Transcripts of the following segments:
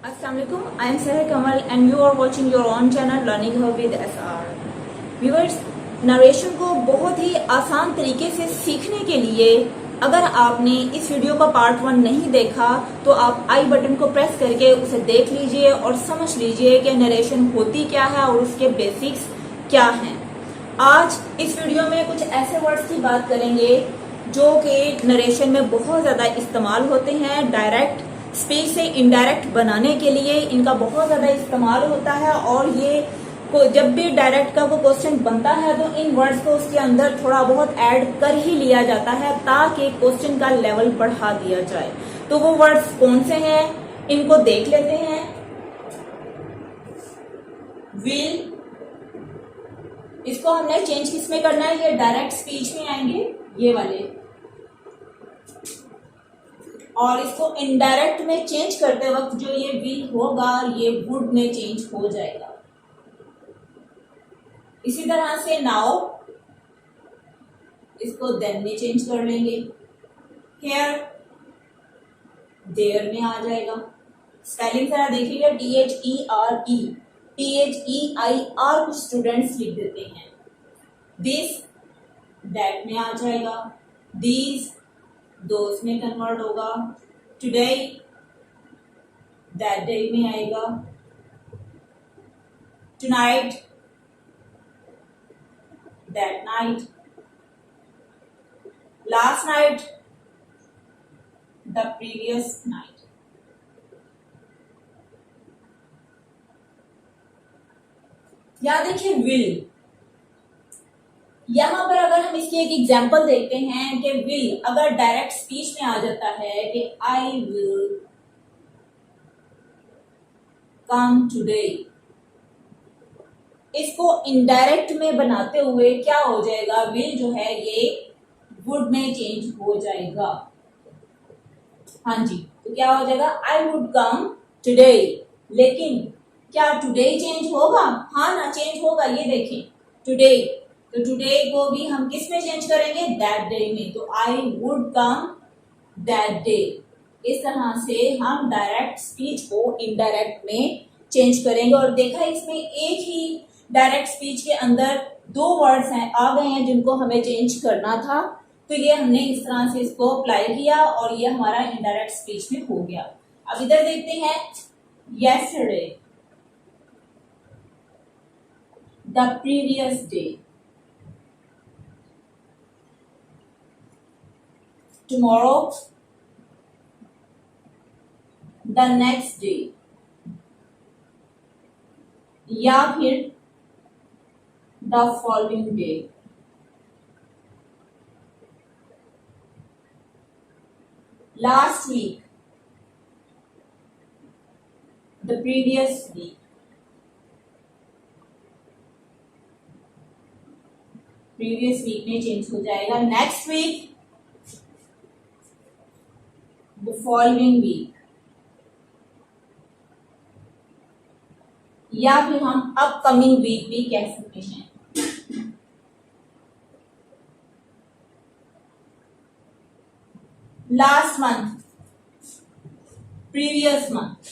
Assalamualaikum. I am Sahar Kamal and you are watching your own channel Learning Her with SR. Viewers, narration को बहुत ही आसान तरीके से सीखने के लिए अगर आपने इस वीडियो का पार्ट 1 नहीं देखा तो आप आई बटन को प्रेस करके उसे देख लीजिए और समझ लीजिए कि नरेशन होती क्या है और उसके बेसिक्स क्या हैं। आज इस वीडियो में कुछ ऐसे वर्ड्स की बात करेंगे जो कि नरेशन में बहुत ज्यादा इस्तेमाल होते हैं। डायरेक्ट स्पीच से इनडायरेक्ट बनाने के लिए इनका बहुत ज्यादा इस्तेमाल होता है और ये जब भी डायरेक्ट का वो क्वेश्चन बनता है तो इन वर्ड्स को उसके अंदर थोड़ा बहुत ऐड कर ही लिया जाता है ताकि क्वेश्चन का लेवल बढ़ा दिया जाए। तो वो वर्ड्स कौन से हैं इनको देख लेते हैं। विल, इसको हमने चेंज किसमें करना है, ये डायरेक्ट स्पीच में आएंगे ये वाले, और इसको इनडायरेक्ट में चेंज करते वक्त जो ये विल होगा ये वुड में चेंज हो जाएगा। इसी तरह से नाउ, इसको देन में चेंज कर लेंगे। हेयर देयर में आ जाएगा। स्पेलिंग जरा देखिएगा, THERE कुछ स्टूडेंट्स लिख देते हैं। दिस दैट में आ जाएगा। दीज दोस में कन्वर्ट होगा। टुडे दैट डे में आएगा। Tonight that night, last night, the previous night. यहां देखिए विल, यहां पर अगर हम इसकी एक एग्जांपल देखते हैं कि विल अगर डायरेक्ट स्पीच में आ जाता है कि आई विल कम टुडे, इसको इनडायरेक्ट में बनाते हुए क्या हो जाएगा, विल जो है ये वुड में चेंज हो जाएगा। हाँ जी, तो क्या हो जाएगा, आई वुड कम टुडे। लेकिन क्या टुडे चेंज होगा? हाँ ना, चेंज होगा। ये देखें टुडे, तो टुडे को भी हम किस में चेंज करेंगे, दैट डे में। तो I would come that day. इस तरह से हम डायरेक्ट स्पीच को इनडायरेक्ट में चेंज करेंगे। और देखा इसमें एक ही डायरेक्ट स्पीच के अंदर दो वर्ड्स हैं आ गए हैं जिनको हमें चेंज करना था, तो ये हमने इस तरह से इसको अप्लाई किया और ये हमारा इनडायरेक्ट स्पीच में हो गया। अब इधर देखते हैं, yesterday, the previous day, tomorrow, the next day, या फिर the following day। Last week, the previous week, previous week में चेंज हो जाएगा। Next week, the following week, या फिर हम अपकमिंग वीक भी कह सकते हैं। Last month, previous month,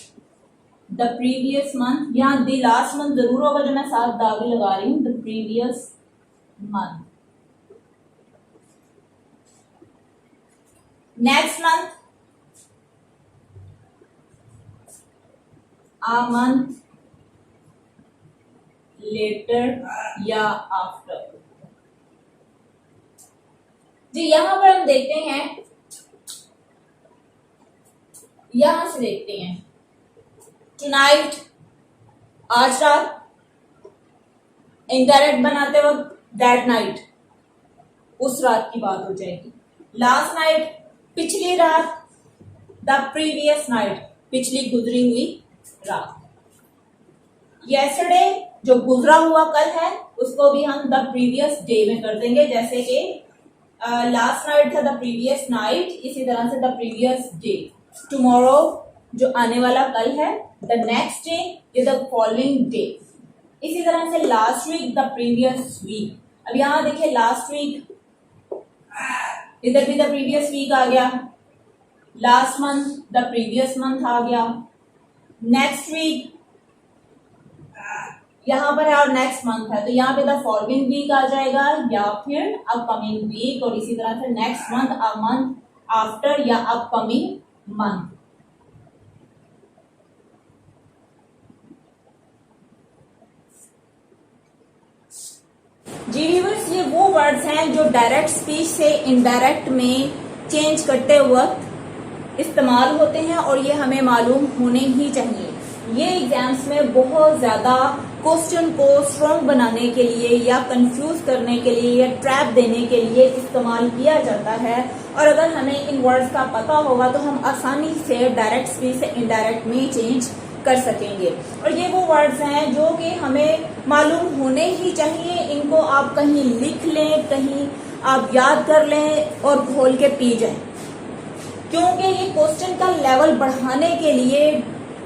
the previous month, यहां द लास्ट मंथ जरूर होगा जो मैं साथ दागे लगा रही हूं, the previous month. Next month, a month later या आफ्टर। जी यहां पर हम देखते हैं, यहां से देखते हैं, टुनाइट आज रात, इनडायरेक्ट बनाते वक्त दैट नाइट उस रात की बात हो जाएगी। लास्ट नाइट पिछली रात, द प्रीवियस नाइट पिछली गुजरी हुई रात। यस्टरडे जो गुजरा हुआ कल है उसको भी हम द प्रीवियस डे में कर देंगे, जैसे कि लास्ट नाइट था द प्रीवियस नाइट, इसी तरह से द प्रीवियस डे। टुमारो जो आने वाला कल है, द नेक्स्ट डे ये द फॉलोइंग डे। इसी तरह से last week, the previous week. अब यहां देखिए लास्ट वीक, इधर भी द प्रीवियस वीक आ गया। Last month the previous month आ गया। नेक्स्ट वीक यहाँ पर है और नेक्स्ट मंथ है, तो यहाँ पे द फॉलोइंग वीक आ जाएगा या फिर अपकमिंग वीक, और इसी तरह से next month, a month after या अपकमिंग मंथ। जी व्यूअर्स, ये वो वर्ड्स हैं जो डायरेक्ट स्पीच से इनडायरेक्ट में चेंज करते वक्त इस्तेमाल होते हैं और ये हमें मालूम होने ही चाहिए। ये एग्जाम्स में बहुत ज्यादा क्वेश्चन को स्ट्रॉन्ग बनाने के लिए या कंफ्यूज करने के लिए या ट्रैप देने के लिए इस्तेमाल किया जाता है, और अगर हमें इन वर्ड्स का पता होगा तो हम आसानी से डायरेक्ट स्पीच से इनडायरेक्ट में चेंज कर सकेंगे। और ये वो वर्ड्स हैं जो कि हमें मालूम होने ही चाहिए। इनको आप कहीं लिख लें, कहीं आप याद कर लें और घोल के पी जाएं, क्योंकि ये क्वेश्चन का लेवल बढ़ाने के लिए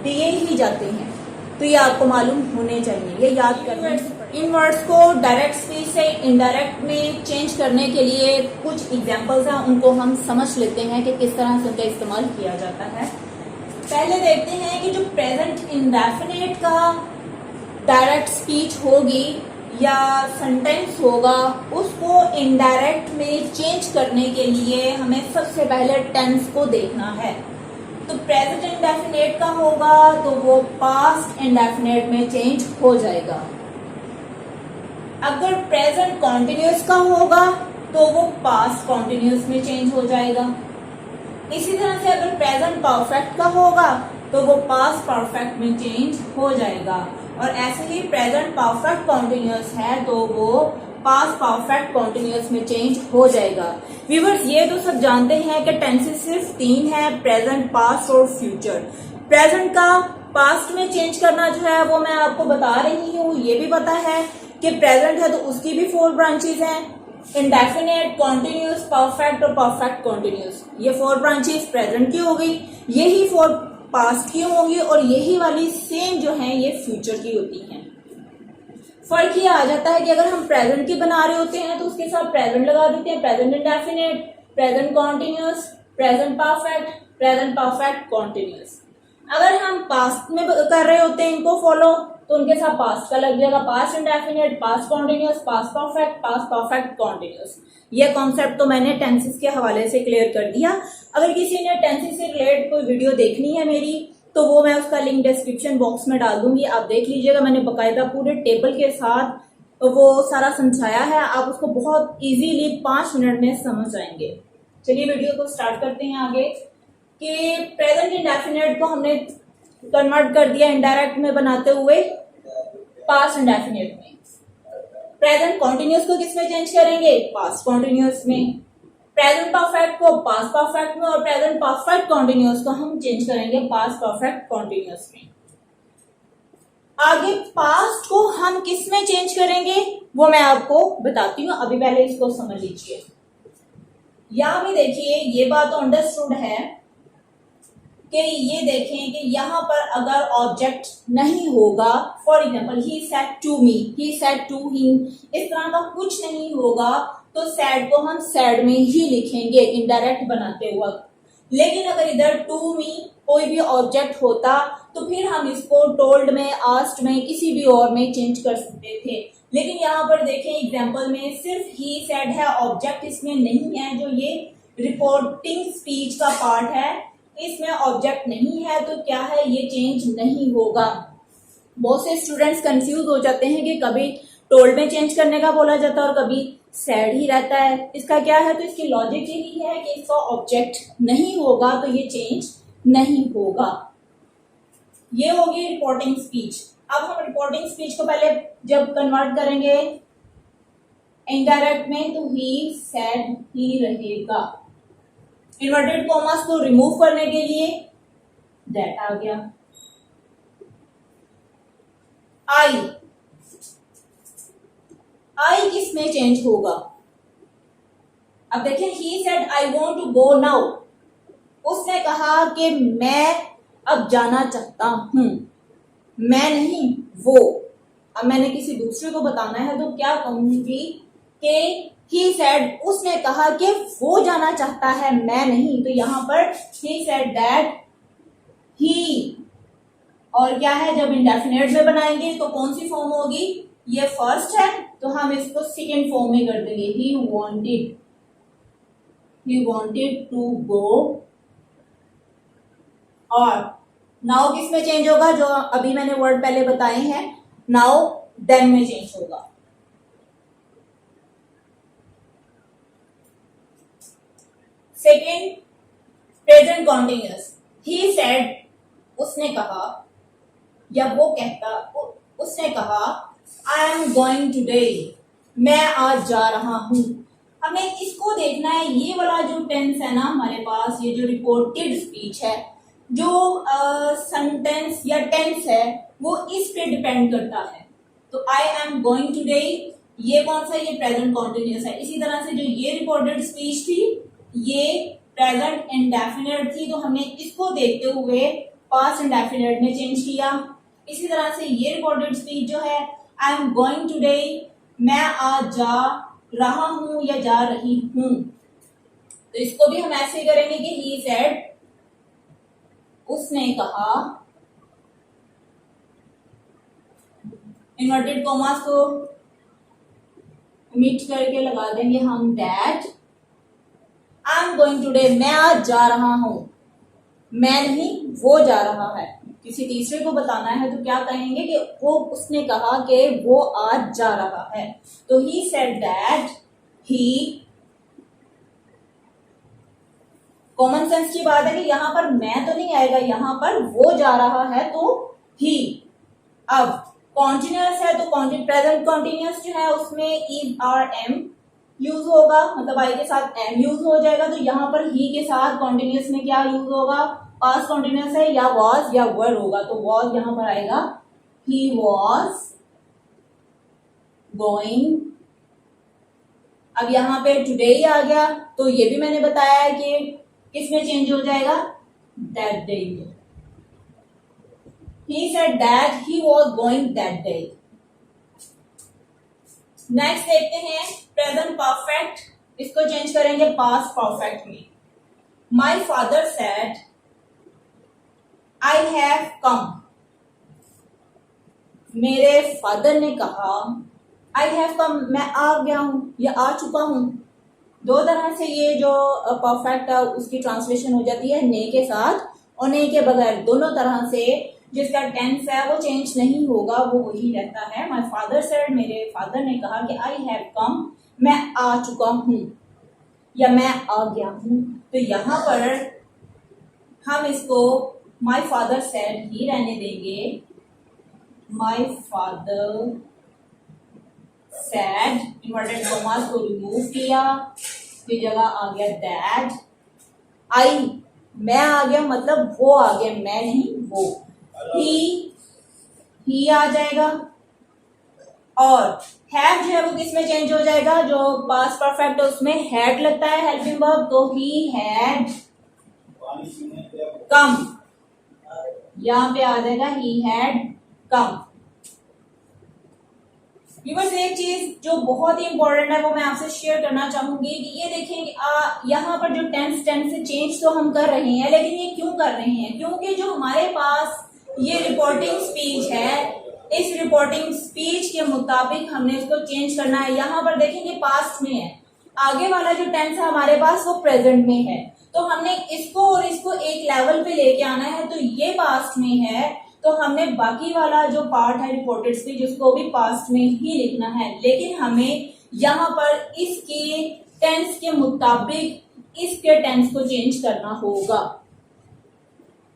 दिए ही जाते हैं, तो ये आपको मालूम होने चाहिए, ये याद करना। इन वर्ड्स को डायरेक्ट स्पीच से इनडायरेक्ट में चेंज करने के लिए कुछ एग्जांपल्स हैं, उनको हम समझ लेते हैं कि किस तरह से उनका इस्तेमाल किया जाता है। पहले देखते हैं कि जो प्रेजेंट इंडेफिनिट का डायरेक्ट स्पीच होगी या सेंटेंस होगा, उसको इनडायरेक्ट में चेंज करने के लिए हमें सबसे पहले टेंस को देखना है। तो प्रेजेंट इंडेफिनिट का होगा तो वो पास्ट इंडेफिनिट में चेंज हो जाएगा। अगर प्रेजेंट कॉन्टिन्यूस का होगा तो वो पास्ट कॉन्टिन्यूस में चेंज हो जाएगा। इसी तरह से अगर प्रेजेंट परफेक्ट का होगा तो वो पास्ट परफेक्ट में चेंज हो जाएगा, और ऐसे ही प्रेजेंट परफेक्ट कॉन्टिन्यूस है तो वो पास्ट परफेक्ट कॉन्टिन्यूस में चेंज हो जाएगा। व्यूअर्स, ये तो सब जानते हैं कि टेंसेस सिर्फ 3 है, प्रेजेंट, पास्ट और फ्यूचर। प्रेजेंट का पास्ट में चेंज करना जो है वो मैं आपको बता रही हूँ। ये भी पता है कि प्रेजेंट है तो उसकी भी 4 ब्रांचेस हैं, इंडेफिनिट, कॉन्टिन्यूस, परफेक्ट और परफेक्ट कॉन्टिन्यूस। ये 4 ब्रांचेस प्रेजेंट की हो गई, यही 4 पास्ट की होंगी, और यही वाली सेम जो है ये फ्यूचर की होती हैं। फर्क ये आ जाता है कि अगर हम प्रेजेंट की बना रहे होते हैं तो उसके साथ प्रेजेंट लगा देते हैं, present indefinite, present continuous, present perfect continuous. अगर हम पास्ट में कर रहे होते हैं इनको फॉलो, तो उनके साथ पास्ट का लग जाएगा, past indefinite, past continuous, past perfect continuous. ये कॉन्सेप्ट तो मैंने टेंसेस के हवाले से क्लियर कर दिया। अगर किसी ने टेंसेस से रिलेटेड कोई वीडियो देखनी है मेरी, तो वो मैं उसका लिंक डिस्क्रिप्शन बॉक्स में डाल दूंगी, आप देख लीजिएगा। मैंने बकायदा पूरे टेबल के साथ वो सारा समझाया है, आप उसको बहुत इजीली 5 मिनट में समझ जाएंगे। चलिए वीडियो को स्टार्ट करते हैं आगे। कि प्रेजेंट इंडेफिनिट को हमने कन्वर्ट कर दिया इनडायरेक्ट में बनाते हुए पास्ट इंडेफिनिट में। प्रेजेंट कॉन्टिन्यूस को किस में चेंज करेंगे? पास्ट कॉन्टिन्यूस में। प्रेजेंट परफेक्ट को पास्ट परफेक्ट में, और प्रेजेंट परफेक्ट कॉन्टिन्यूस को हम चेंज करेंगे पास्ट परफेक्ट कॉन्टिन्यूस में। आगे पास्ट को हम किस में चेंज करेंगे वो मैं आपको बताती हूँ, अभी पहले इसको समझ लीजिए। यहां भी देखिए, ये बात तो अंडरस्टूड है कि ये देखें कि यहाँ पर अगर ऑब्जेक्ट नहीं होगा, for example he said to me, he said to him, इस तरह का कुछ नहीं होगा, तो सैड को हम सैड में ही लिखेंगे इनडायरेक्ट बनाते वक्त। लेकिन अगर इधर टू मी कोई भी ऑब्जेक्ट होता तो फिर हम इसको टोल्ड में, आस्क्ड में, किसी भी और में चेंज कर सकते थे। लेकिन यहाँ पर देखें एग्जाम्पल में सिर्फ ही सेड है, ऑब्जेक्ट इसमें नहीं है। जो ये रिपोर्टिंग स्पीच का पार्ट है इसमें ऑब्जेक्ट नहीं है, तो क्या है, ये चेंज नहीं होगा। बहुत से स्टूडेंट्स कंफ्यूज हो जाते हैं कि कभी टोल्ड में चेंज करने का बोला जाता है और कभी सैड ही रहता है। इसका क्या है, तो इसकी लॉजिक यही है कि इसका ऑब्जेक्ट नहीं होगा तो ये चेंज नहीं होगा। ये होगी रिपोर्टिंग स्पीच। अब हम रिपोर्टिंग स्पीच को पहले जब कन्वर्ट करेंगे इनडायरेक्ट में, तो ही सेड ही रहेगा। इन्वर्टेड कॉमास को रिमूव करने के लिए दैट आ गया। आई किस में चेंज होगा? अब देखें, he said I want to go now, उसने कहा कि मैं अब जाना चाहता हूं। मैं नहीं, वो। अब मैंने किसी दूसरे को बताना है तो क्या कहूंगी कि ही सेड, उसने कहा कि वो जाना चाहता है, मैं नहीं। तो यहां पर ही सेड दैट ही, और क्या है, जब इंडेफिनेट में बनाएंगे तो कौन सी फॉर्म होगी, ये फर्स्ट है तो हम इसको सेकेंड फॉर्म में कर देंगे, ही वांटेड टू गो। और नाउ किस में चेंज होगा, जो अभी मैंने वर्ड पहले बताए हैं, नाउ देन में चेंज होगा। Second, present continuous, he said, उसने कहा, या वो कहता, उसने कहा, आई एम गोइंग टूडे, मैं आज जा रहा हूं। हमें इसको देखना है, ये वाला जो टेंस है ना हमारे पास, ये जो रिपोर्टेड स्पीच है, जो सेंटेंस या टेंस है, वो इस पे डिपेंड करता है। तो आई एम गोइंग टूडे, ये कौन सा, ये प्रेजेंट कॉन्टिन्यूअस है। इसी तरह से जो ये रिपोर्टेड स्पीच थी, ये प्रेजेंट इंडेफिनिट थी, तो हमने इसको देखते हुए पास्ट इंडेफिनिट में चेंज किया। इसी तरह से ये रिपोर्टेड स्पीच जो है, आई एम गोइंग टूडे, मैं आज जा रहा हूं या जा रही हूं, तो इसको भी हम ऐसे करेंगे कि ही सेड, उसने कहा, इन्वर्टेड कॉमास को मिट करके लगा देंगे हम, that I am going today, मैं आज जा रहा हूं, मैं नहीं वो जा रहा है। किसी तीसरे को बताना है तो क्या कहेंगे कि वो, उसने कहा कि वो आज जा रहा है, तो he said that he, common sense की बात है कि यहां पर मैं तो नहीं आएगा, यहां पर वो जा रहा है तो ही। अब कॉन्टिन्यूअस है तो प्रेजेंट कॉन्टिन्यूअस जो है उसमें इज आर एम यूज होगा, मतलब आई के साथ एम यूज हो जाएगा। तो यहाँ पर ही के साथ कॉन्टिन्यूअस में क्या यूज होगा, पास्ट कॉन्टिन्यूअस है या वॉज या वर होगा, तो वॉज यहाँ पर आएगा, ही वॉज गोइंग। अब यहाँ पे टुडे आ गया, तो ये भी मैंने बताया है कि किसमें चेंज हो जाएगा, दैट डे में। He said that he was going that day. Next देखते हैं प्रेजेंट परफेक्ट, इसको चेंज करेंगे पास्ट परफेक्ट में। My father said I have come, मेरे फादर ने कहा, आई हैव कम, मैं आ गया हूं या आ चुका हूं। दो तरह से ये जो परफेक्ट है उसकी ट्रांसलेशन हो जाती है, ने के साथ और ने के बगैर, दोनों तरह से जिसका टेंस है वो चेंज नहीं होगा, वो वही रहता है। माय फादर सेड, मेरे फादर ने कहा कि आई हैव कम, मैं आ चुका हूं या मैं आ गया हूं। तो यहां पर हम इसको माय फादर सेड ही रहने देंगे, my father said, inverted commas को रिमूव किया, उसकी जगह आ गया दैट। आई, मैं आ गया मतलब वो आ गया, मैं नहीं वो। ही आ जाएगा, और हैव जो है वो किस में चेंज हो जाएगा, जो पास्ट परफेक्ट है उसमें हैड लगता है हेल्पिंग वर्ब, तो ही हैड कम, यहां पे आ जाएगा ही हैड कम। व्यूअर्स, एक चीज जो बहुत ही इंपॉर्टेंट है वो मैं आपसे शेयर करना चाहूंगी कि ये देखें, यहाँ पर जो टेंस से चेंज तो हम कर रहे हैं, लेकिन ये क्यों कर रहे हैं, क्योंकि जो हमारे पास ये रिपोर्टिंग स्पीच है, इस रिपोर्टिंग स्पीच के मुताबिक हमने इसको चेंज करना है। यहाँ पर देखेंगे पास्ट में है, आगे वाला जो टेंस है हमारे पास वो प्रेजेंट में है, तो हमने इसको और इसको एक लेवल पे लेके आना है। तो ये पास्ट में है तो हमने बाकी वाला जो पार्ट है रिपोर्टेड स्पीच उसको भी पास्ट में ही लिखना है, लेकिन हमें यहाँ पर इसके टेंस के मुताबिक इसके टेंस को चेंज करना होगा।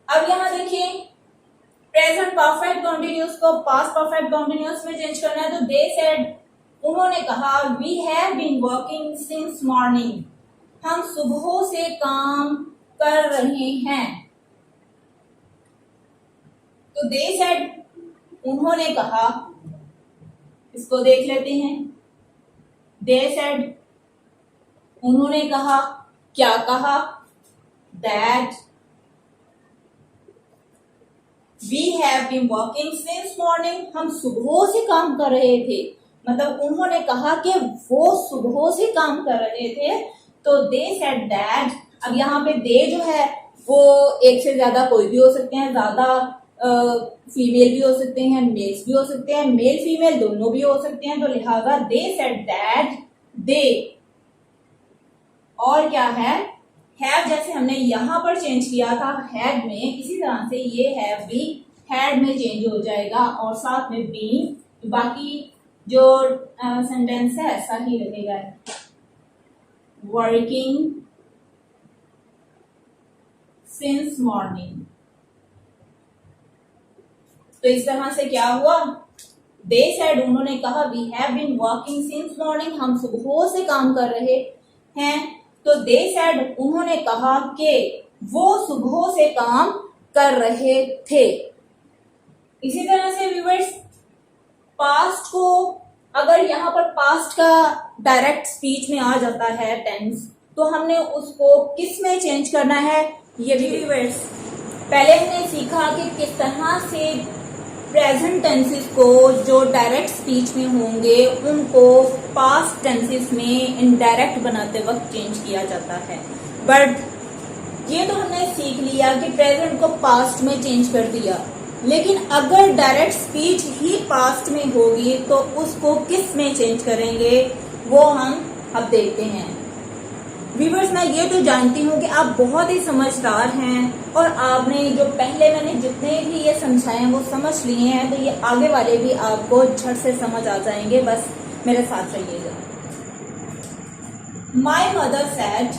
अब यहाँ देखिए, प्रेजेंट परफेक्ट कॉन्टिन्यूअस को पास्ट परफेक्ट कॉन्टिन्यूअस में चेंज करना है, तो दे सेड, उन्होंने कहा, we have been working since morning, हम सुबह से काम कर रहे हैं। तो दे सेड, उन्होंने कहा, इसको देख लेते हैं। दे सेड, उन्होंने कहा, क्या कहा, that we have been working since morning, हम सुबह से काम कर रहे थे। मतलब उन्होंने कहा कि वो सुबह से काम कर रहे थे, तो दे सेड दैट। अब यहाँ पे दे जो है वो एक से ज्यादा कोई भी हो सकते हैं, ज्यादा फीमेल भी हो सकते हैं, मेल्स भी हो सकते हैं, मेल फीमेल दोनों भी हो सकते हैं, तो लिहाजा दे सेड दैट दे, और क्या है हैव, जैसे हमने यहां पर चेंज किया था हैड में, इसी तरह से ये हैव भी हैड में चेंज हो जाएगा और साथ में बीइंग, बाकी जो सेंटेंस है ऐसा ही रहेगा। वर्किंग सिंस मॉर्निंग, तो इस तरह से क्या हुआ, दे सेड उन्होंने कहा, we have been working since morning, हम सुबह से काम कर रहे हैं, तो दे सेड उन्होंने कहा कि वो सुबह से काम कर रहे थे। इसी तरह से व्यूअर्स पास्ट को अगर यहाँ पर पास्ट का डायरेक्ट स्पीच में आ जाता है टेंस, तो हमने उसको किस में चेंज करना है, ये भी व्यूअर्स पहले हमने सीखा कि किस तरह से प्रेजेंट टेंसेस को जो डायरेक्ट स्पीच में होंगे उनको पास्ट टेंसेस में इनडायरेक्ट बनाते वक्त चेंज किया जाता है। बट ये तो हमने सीख लिया कि प्रेजेंट को पास्ट में चेंज कर दिया, लेकिन अगर डायरेक्ट स्पीच ही पास्ट में होगी तो उसको किस में चेंज करेंगे वो हम अब देखते हैं। व्यूअर्स मैं ये तो जानती हूँ कि आप बहुत ही समझदार हैं और आपने जो पहले मैंने जितने भी ये समझाए वो समझ लिए हैं, तो ये आगे वाले भी आपको झट से समझ आ जाएंगे, बस मेरे साथ रहिएगा। माई मदर सेड,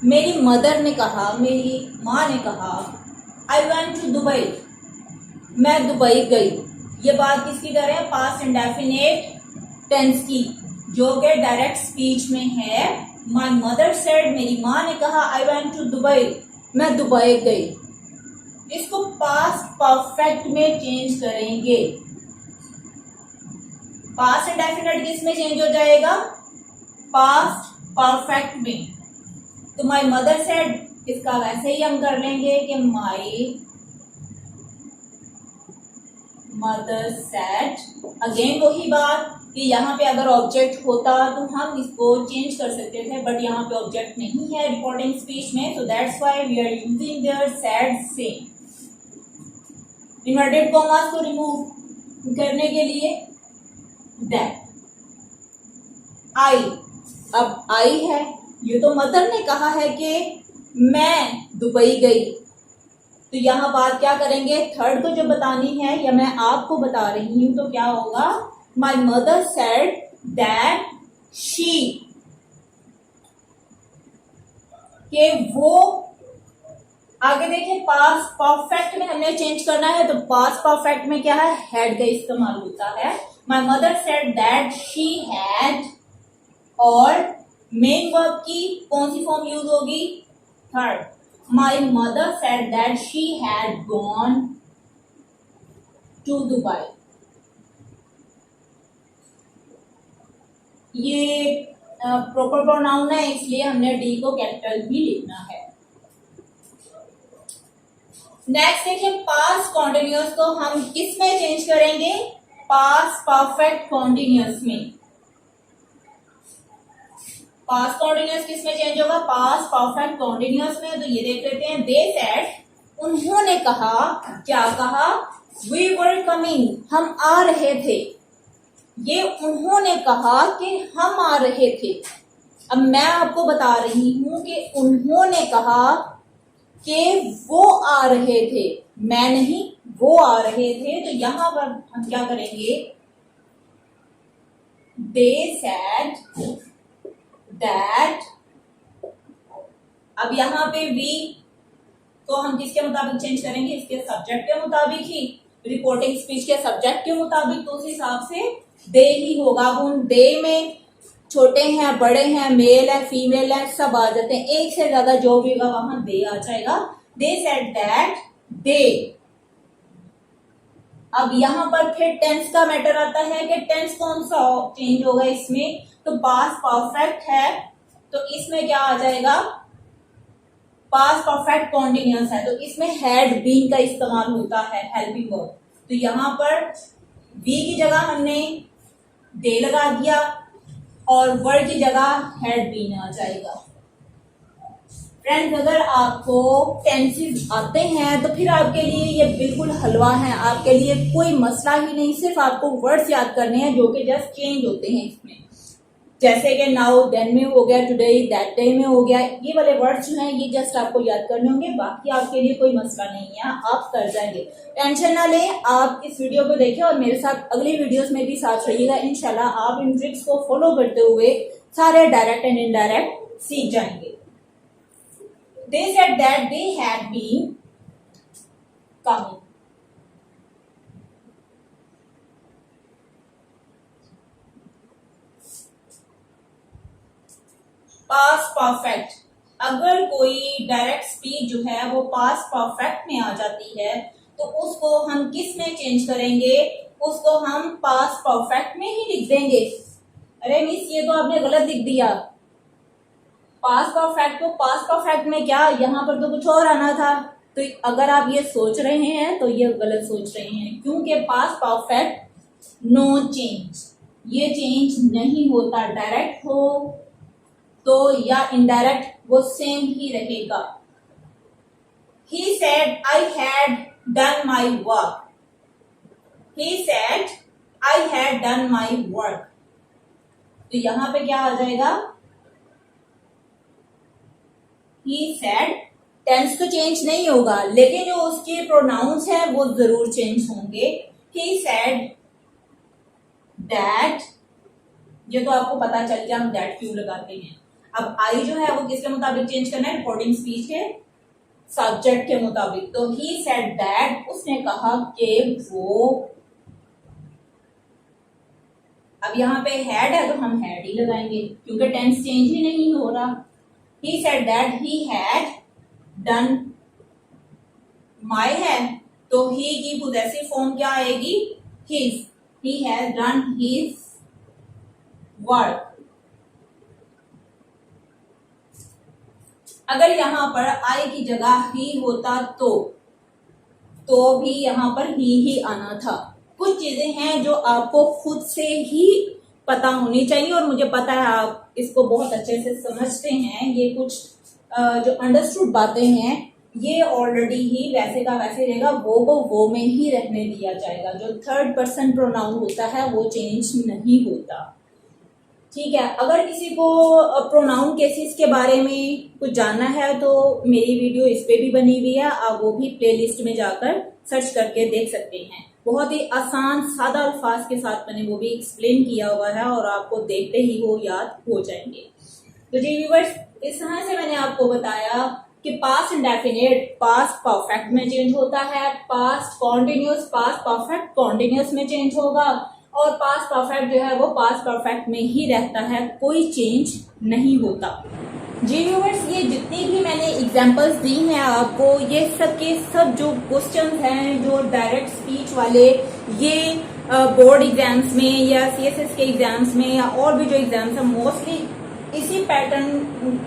मेरी मदर ने कहा, मेरी माँ ने कहा, आई वेंट टू दुबई, मैं दुबई गई। ये बात किसकी कर रहे हैं, पास्ट इंडेफिनिट टेंस की, जो कि डायरेक्ट स्पीच में है। माई मदर सेड, मेरी माँ ने कहा, आई वेंट टू दुबई, मैं दुबई गई। इसको पास्ट परफेक्ट में चेंज करेंगे। पास्ट इंडेफिनिट किस में चेंज हो जाएगा, पास्ट परफेक्ट में। तो माई मदर सेड, इसका वैसे ही हम कर लेंगे कि माई मदर सेड। अगेन वही बात कि यहाँ पे अगर ऑब्जेक्ट होता तो हम इसको चेंज कर सकते थे, बट यहाँ पे ऑब्जेक्ट नहीं है रिपोर्टिंग स्पीच में, so that's why we are using their said same। Inverted commas को रिमूव करने के लिए that। आई, अब आई है, ये तो मदर ने कहा है कि मैं दुबई गई, तो यहाँ बात क्या करेंगे, थर्ड को जो बतानी है या मैं आपको बता रही हूं, तो क्या होगा, माई मदर सेड दैट शी, कि वो, आगे देखिए पास्ट परफेक्ट में हमने चेंज करना है, तो पास्ट परफेक्ट में क्या है, हैड का इस्तेमाल होता है। My mother said that she had, और मेन वर्ब की कौन सी फॉर्म यूज होगी, third. My mother said that she had gone to Dubai. ये प्रॉपर प्रोनाउन है, इसलिए हमने डी को कैपिटल भी लिखना है। नेक्स्ट देखिए पास्ट कॉन्टिन्यूअस को हम किस में चेंज करेंगे, पास्ट परफेक्ट कॉन्टिन्यूअस में। पास्ट कॉन्टिन्यूअस किस में चेंज होगा, पास्ट परफेक्ट कॉन्टिन्यूअस में। तो ये देख लेते हैं, दे सेड, उन्होंने कहा, क्या कहा, वी वर कमिंग, हम आ रहे थे। ये उन्होंने कहा कि हम आ रहे थे। अब मैं आपको बता रही हूं कि उन्होंने कहा कि वो आ रहे थे, मैं नहीं, वो आ रहे थे। तो यहां पर हम क्या करेंगे, दे सेड दैट, अब यहां पे वी तो हम किसके मुताबिक चेंज करेंगे, इसके सब्जेक्ट के मुताबिक ही, रिपोर्टिंग स्पीच के सब्जेक्ट के मुताबिक, तो उस हिसाब से दे ही होगा। अब उन दे में छोटे हैं, बड़े हैं, मेल है, फीमेल है, सब आ जाते हैं, एक से ज्यादा जो भी होगा वहां दे आ जाएगा। They said that they. अब यहां पर फिर टेंस का मैटर आता है कि टेंस कौन सा चेंज होगा इसमें, तो पास्ट परफेक्ट है, तो इसमें क्या आ जाएगा, पास्ट परफेक्ट कॉन्टिन्यूअस है, तो इसमें हैड बीन का इस्तेमाल होता है, हेल्पिंग वर्ब। तो यहां पर बी की जगह हमने दे लगा दिया और वर्ड की जगह हैड बीन आ जाएगा। फ्रेंड्स, अगर आपको टेंसेस आते हैं तो फिर आपके लिए ये बिल्कुल हलवा है, आपके लिए कोई मसला ही नहीं। सिर्फ आपको वर्ड्स याद करने हैं जो कि जस्ट चेंज होते हैं इसमें, जैसे कि नाउ, देन में हो गया, टुडे, दैट डे में हो गया। ये वाले वर्ड्स जो हैं ये जस्ट आपको याद करने होंगे, बाकी आपके लिए कोई मसला नहीं है, आप कर जाएंगे। टेंशन ना लें, आप इस वीडियो को देखें और मेरे साथ अगली वीडियोस में भी साथ रहिएगा। इंशाल्लाह आप इन ट्रिक्स को फॉलो करते हुए सारे डायरेक्ट एंड इनडायरेक्ट सीख जाएंगे। They said that they had been coming. Past perfect, अगर कोई डायरेक्ट स्पीच जो है वो पास्ट परफेक्ट में आ जाती है तो उसको हम किस में चेंज करेंगे? उसको हम पास्ट परफेक्ट में ही लिख देंगे। अरे मिस, ये तो आपने गलत लिख दिया। पास्ट परफेक्ट को पास्ट परफेक्ट में क्या, यहाँ पर तो कुछ और आना था। तो अगर आप ये सोच रहे हैं तो ये गलत सोच रहे हैं, क्योंकि पास्ट परफेक्ट नो चेंज, ये चेंज नहीं होता। डायरेक्ट हो तो या इनडायरेक्ट वो सेम ही रहेगा। He said I had done my work. He said I had done my work. तो यहां पे क्या आ जाएगा? He said, टेंस तो चेंज नहीं होगा, लेकिन जो उसके प्रोनाउंस हैं वो जरूर चेंज होंगे। He said that, ये तो आपको पता चल गया हम that क्यों लगाते हैं। अब आई जो है वो किसके मुताबिक चेंज करना है? रिपोर्टिंग स्पीच के सब्जेक्ट के मुताबिक। तो he said that, उसने कहा कि वो, अब यहाँ पे हैड है तो हम हैड ही लगाएंगे क्योंकि टेंस चेंज ही नहीं हो रहा। He said that he had done my है तो he की पोजेसिव फॉर्म क्या आएगी? his. He has done his work. अगर यहाँ पर I की जगह he होता तो भी यहाँ पर ही आना था। कुछ चीजें हैं जो आपको खुद से ही पता होनी चाहिए और मुझे पता है आप इसको बहुत अच्छे से समझते हैं। ये कुछ जो अंडरस्टूड बातें हैं ये ऑलरेडी ही वैसे का वैसे रहेगा, वो को वो में ही रहने दिया जाएगा। जो थर्ड पर्सन प्रोनाउन होता है वो चेंज नहीं होता। ठीक है, अगर किसी को प्रोनाउन केसेस के बारे में कुछ जानना है तो मेरी वीडियो इस पे भी बनी हुई है, आप वो भी प्लेलिस्ट में जाकर सर्च करके देख सकते हैं। बहुत ही आसान सादा अल्फाज के साथ मैंने वो भी एक्सप्लेन किया हुआ है और आपको देखते ही वो याद हो जाएंगे। तो जी व्यूअर्स, इस तरह से मैंने आपको बताया कि पास्ट इंडेफिनिट पास्ट परफेक्ट में चेंज होता है, past continuous past perfect continuous में चेंज होगा और पास्ट परफेक्ट जो है वो पास्ट परफेक्ट में ही रहता है, कोई चेंज नहीं होता। जी व्यूअर्स, ये जितनी भी मैंने एग्जांपल्स दी हैं आपको, ये सब के सब जो क्वेश्चंस हैं जो डायरेक्ट स्पीच वाले, ये बोर्ड एग्जाम्स में या सीएसएस के एग्जाम्स में या और भी जो एग्जाम्स हैं मोस्टली इसी पैटर्न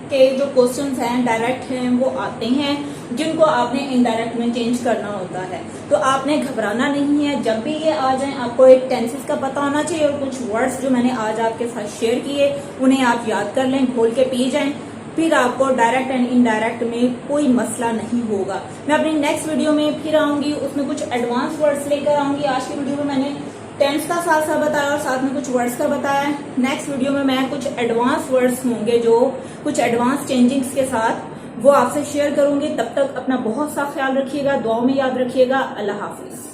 के जो क्वेश्चंस हैं डायरेक्ट हैं वो आते हैं, जिनको आपने इनडायरेक्ट में चेंज करना होता है। तो आपने घबराना नहीं है, जब भी ये आ जाए आपको एक टेंसेस का पता होना चाहिए और कुछ वर्ड्स जो मैंने आज आपके साथ शेयर किए उन्हें आप याद कर लें, घोल के पी जाएं, फिर आपको डायरेक्ट एंड इनडायरेक्ट में कोई मसला नहीं होगा। मैं अपनी नेक्स्ट वीडियो में फिर आऊंगी, उसमें कुछ एडवांस वर्ड्स लेकर आऊंगी। आज की वीडियो में मैंने टेंस का साथ साथ बताया और साथ में कुछ वर्ड्स का बताया। नेक्स्ट वीडियो में मैं कुछ एडवांस वर्ड्स होंगे जो कुछ एडवांस चेंजिंग्स के साथ वो आपसे शेयर करूंगी। तब तक अपना बहुत सा ख्याल रखिएगा, दुआओं में याद रखिएगा। अल्लाह हाफिज।